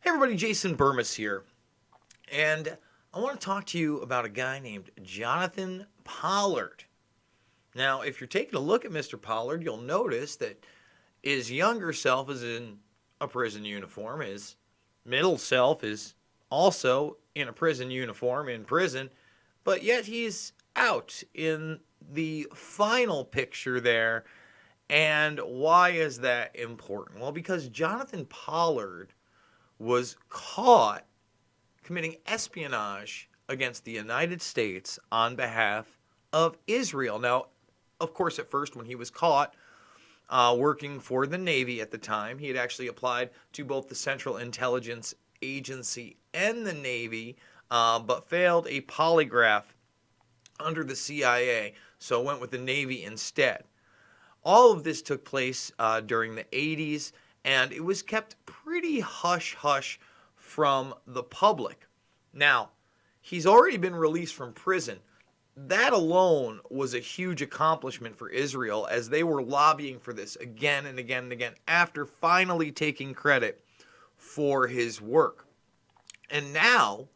Hey everybody, Jason Burmis here, and I want to talk to you about a guy named Jonathan Pollard. Now, if you're taking a look at Mr. Pollard, you'll notice that his younger self is in a prison uniform, his middle self is also in a prison uniform in prison, but yet he's out in the final picture there. And why is that important? Well, because Jonathan Pollard was caught committing espionage against the United States on behalf of Israel. Now, of course, at first when he was caught working for the Navy at the time, he had actually applied to both the Central Intelligence Agency and the Navy, but failed a polygraph under the CIA, so went with the Navy instead. All of this took place during the 80s, and it was kept pretty hush-hush from the public. Now, he's already been released from prison. That alone was a huge accomplishment for Israel, as they were lobbying for this again and again and again after finally taking credit for his work. And now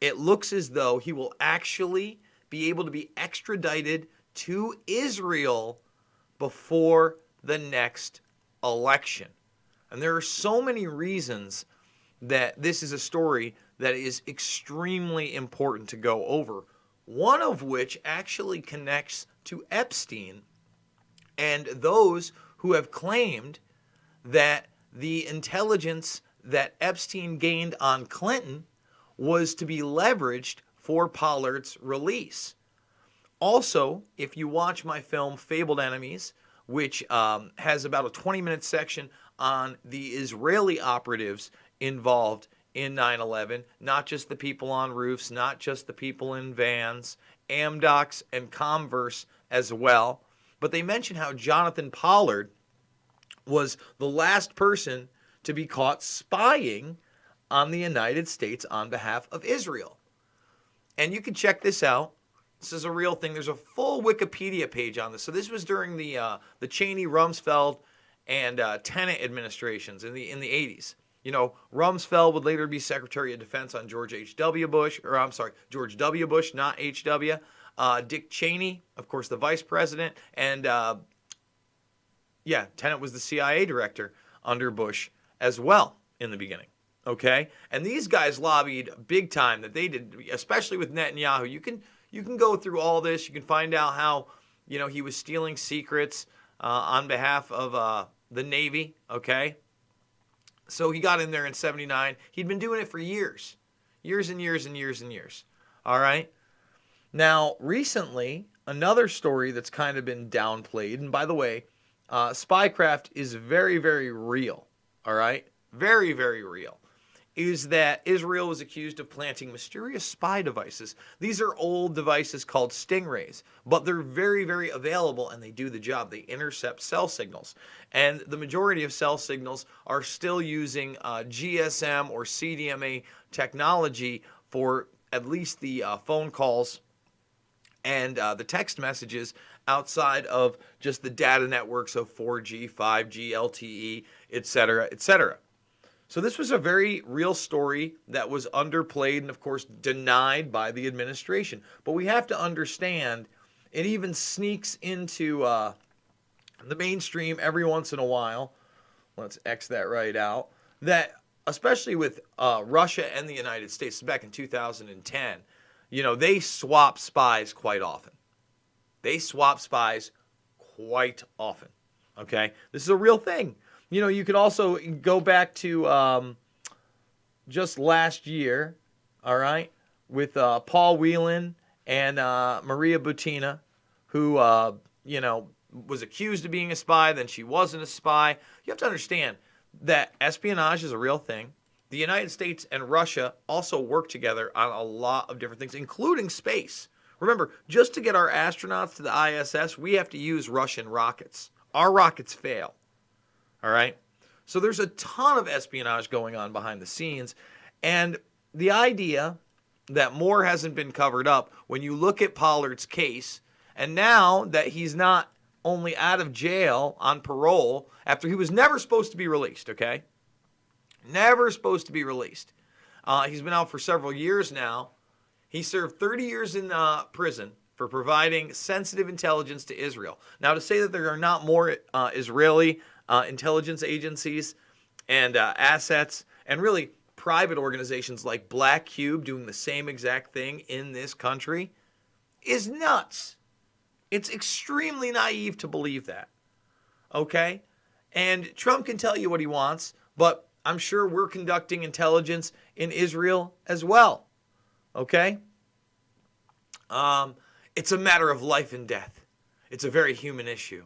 it looks as though he will actually be able to be extradited to Israel before the next election. And there are so many reasons that this is a story that is extremely important to go over. One of which actually connects to Epstein and those who have claimed that the intelligence that Epstein gained on Clinton was to be leveraged for Pollard's release. Also, if you watch my film Fabled Enemies, which has about a 20-minute section on the Israeli operatives involved in 9/11, not just the people on roofs, not just the people in vans, Amdocs and Converse as well, but they mention how Jonathan Pollard was the last person to be caught spying on the United States on behalf of Israel. And you can check this out. This is a real thing. There's a full Wikipedia page on this. So this was during the Cheney, Rumsfeld, and Tenet administrations in the 80s. You know, Rumsfeld would later be Secretary of Defense on George W. Bush, not H.W. Dick Cheney, of course, the Vice President, and Tenet was the CIA director under Bush as well in the beginning. Okay, and these guys lobbied big time that they did, especially with Netanyahu. You can go through all this. You can find out how, he was stealing secrets on behalf of the Navy, okay? So he got in there in 79. He'd been doing it for years. Years and years and years and years. All right? Now, recently, another story that's kind of been downplayed, and by the way, Spycraft is very, very real. All right? Very, very real. Is that Israel was accused of planting mysterious spy devices. These are old devices called Stingrays, but they're very, very available and they do the job. They intercept cell signals. And the majority of cell signals are still using GSM or CDMA technology for at least the phone calls and the text messages outside of just the data networks of 4G, 5G, LTE, etc., etc. So this was a very real story that was underplayed and, of course, denied by the administration. But we have to understand it even sneaks into the mainstream every once in a while. Let's X that right out. That, especially with Russia and the United States, back in 2010, they swap spies quite often. They swap spies quite often. Okay? This is a real thing. You could also go back to just last year, all right, with Paul Whelan and Maria Butina, who, was accused of being a spy, then she wasn't a spy. You have to understand that espionage is a real thing. The United States and Russia also work together on a lot of different things, including space. Remember, just to get our astronauts to the ISS, we have to use Russian rockets. Our rockets fail. All right. So there's a ton of espionage going on behind the scenes. And the idea that more hasn't been covered up when you look at Pollard's case, and now that he's not only out of jail on parole after he was never supposed to be released, okay? Never supposed to be released. He's been out for several years now. He served 30 years in prison for providing sensitive intelligence to Israel. Now, to say that there are not more Israeli intelligence agencies and assets, and really private organizations like Black Cube doing the same exact thing in this country, is nuts. It's extremely naive to believe that. Okay? And Trump can tell you what he wants, but I'm sure we're conducting intelligence in Israel as well. Okay? It's a matter of life and death. It's a very human issue.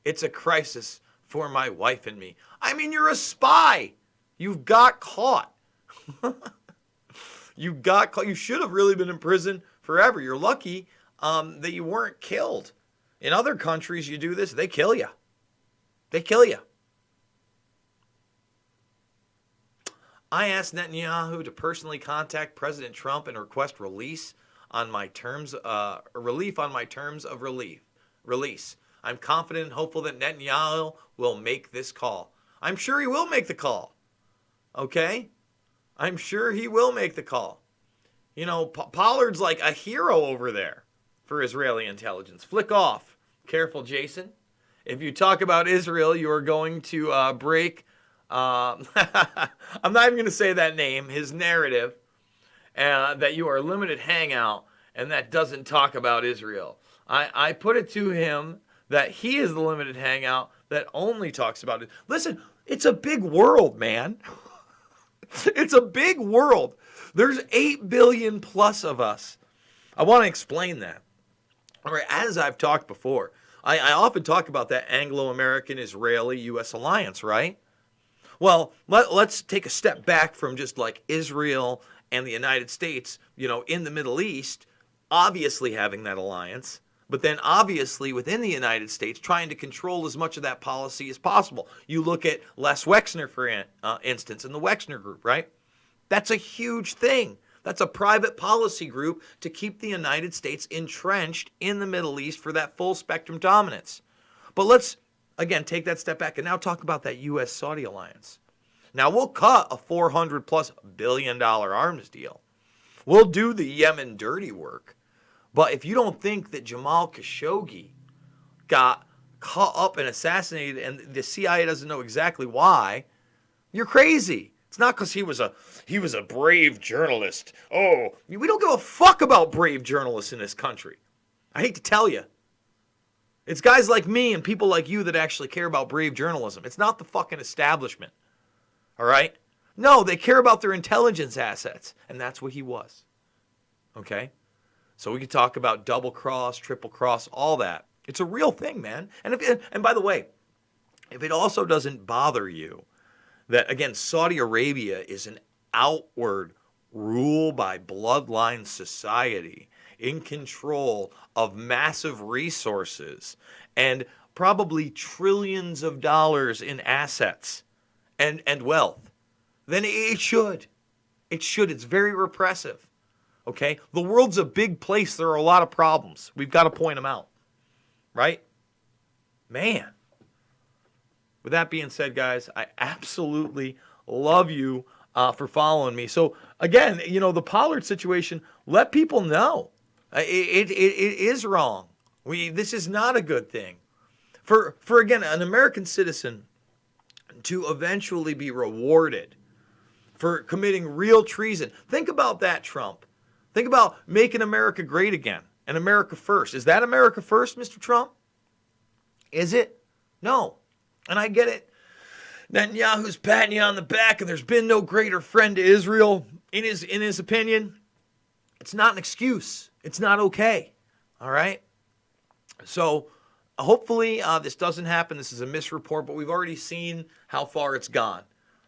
It's a crisis for my wife and me. I mean, you're a spy. You've got caught. You got caught. You should have really been in prison forever. You're lucky that you weren't killed. In other countries, you do this, they kill you. They kill you. I asked Netanyahu to personally contact President Trump and request relief on my terms of release. I'm confident and hopeful that Netanyahu will make this call. I'm sure he will make the call. Okay? I'm sure he will make the call. You know, Pollard's like a hero over there for Israeli intelligence. Flick off. Careful, Jason. If you talk about Israel, you are going to break... I'm not even going to say that name, his narrative, that you are a limited hangout and that doesn't talk about Israel. I put it to him that he is the limited hangout that only talks about it. Listen, it's a big world, man. It's a big world. There's 8 billion plus of us. I want to explain that. All right, as I've talked before, I often talk about that Anglo-American Israeli-U.S. alliance, right? Well, let's take a step back from just like Israel and the United States, you know, in the Middle East, obviously having that alliance, but then obviously within the United States trying to control as much of that policy as possible. You look at Les Wexner, for instance, and the Wexner Group, right? That's a huge thing. That's a private policy group to keep the United States entrenched in the Middle East for that full spectrum dominance. But let's, again, take that step back and now talk about that U.S.-Saudi alliance. Now, we'll cut a $400+ billion arms deal. We'll do the Yemen dirty work. But if you don't think that Jamal Khashoggi got caught up and assassinated and the CIA doesn't know exactly why, you're crazy. It's not because he was a brave journalist. Oh, we don't give a fuck about brave journalists in this country. I hate to tell you. It's guys like me and people like you that actually care about brave journalism. It's not the fucking establishment. All right? No, they care about their intelligence assets. And that's what he was. Okay? So we could talk about double cross, triple cross, all that. It's a real thing, man. And by the way, if it also doesn't bother you that, again, Saudi Arabia is an outward rule by bloodline society in control of massive resources and probably trillions of dollars in assets and wealth, then it should. It should. It's very repressive. Okay? The world's a big place. There are a lot of problems. We've got to point them out. Right? Man. With that being said, guys, I absolutely love you for following me. So, again, you know, the Pollard situation, let people know. It is wrong. This is not a good thing. For again, an American citizen to eventually be rewarded for committing real treason. Think about that, Trump. Think about making America great again and America first. Is that America first, Mr. Trump? Is it? No. And I get it. Netanyahu's patting you on the back and there's been no greater friend to Israel. In his opinion, it's not an excuse. It's not okay. All right? So hopefully this doesn't happen. This is a misreport, but we've already seen how far it's gone.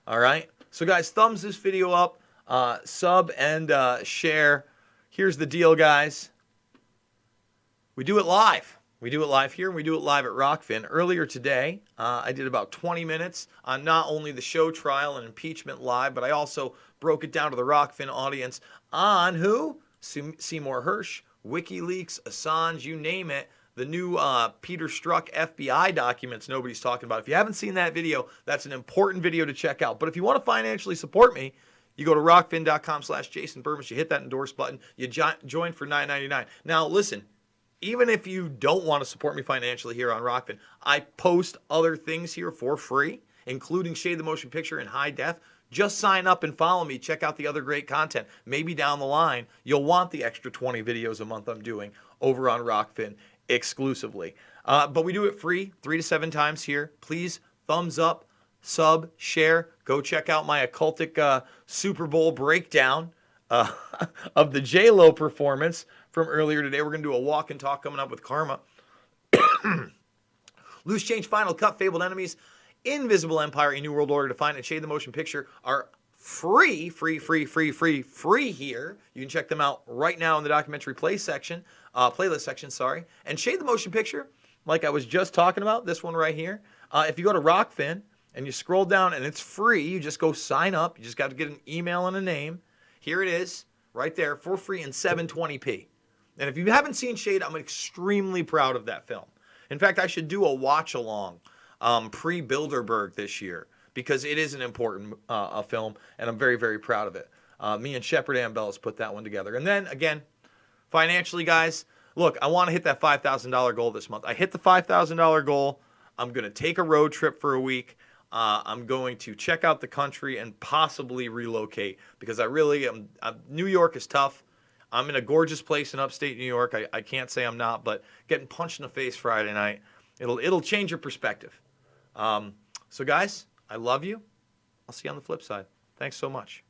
All right? So guys, thumbs this video up, sub and share. Here's the deal, guys. We do it live. We do it live here, and we do it live at Rockfin. Earlier today, I did about 20 minutes on not only the show trial and impeachment live, but I also broke it down to the Rockfin audience on who? Seymour Hersh, WikiLeaks, Assange, you name it. the new Peter Strzok FBI documents nobody's talking about. If you haven't seen that video, that's an important video to check out. But if you want to financially support me, you go to rockfin.com/Jason Burmis. You hit that endorse button. You join for $9.99. Now, listen, even if you don't want to support me financially here on Rockfin, I post other things here for free, including Shade the Motion Picture in high def. Just sign up and follow me. Check out the other great content. Maybe down the line, you'll want the extra 20 videos a month I'm doing over on Rockfin exclusively. But we do it free 3 to 7 times here. Please thumbs up, sub, share. Go check out my occultic Super Bowl breakdown of the J-Lo performance from earlier today. We're going to do a walk and talk coming up with Karma. Loose Change, Final Cut, Fabled Enemies, Invisible Empire, A New World Order Defined, and Shade the Motion Picture are free here. You can check them out right now in the documentary playlist section, And Shade the Motion Picture, like I was just talking about, this one right here. If you go to Rockfin and you scroll down and it's free, you just go sign up. You just got to get an email and a name. Here it is, right there, for free in 720p. And if you haven't seen Shade, I'm extremely proud of that film. In fact, I should do a watch-along pre-Bilderberg this year because it is an important film, and I'm very, very proud of it. Me and Shepard Ambellas put that one together. And then, again, financially, guys, look, I want to hit that $5,000 goal this month. I hit the $5,000 goal. I'm going to take a road trip for a week. I'm going to check out the country and possibly relocate because I really am. New York is tough. I'm in a gorgeous place in upstate New York. I can't say I'm not, but getting punched in the face Friday night, it'll change your perspective. So guys, I love you. I'll see you on the flip side. Thanks so much.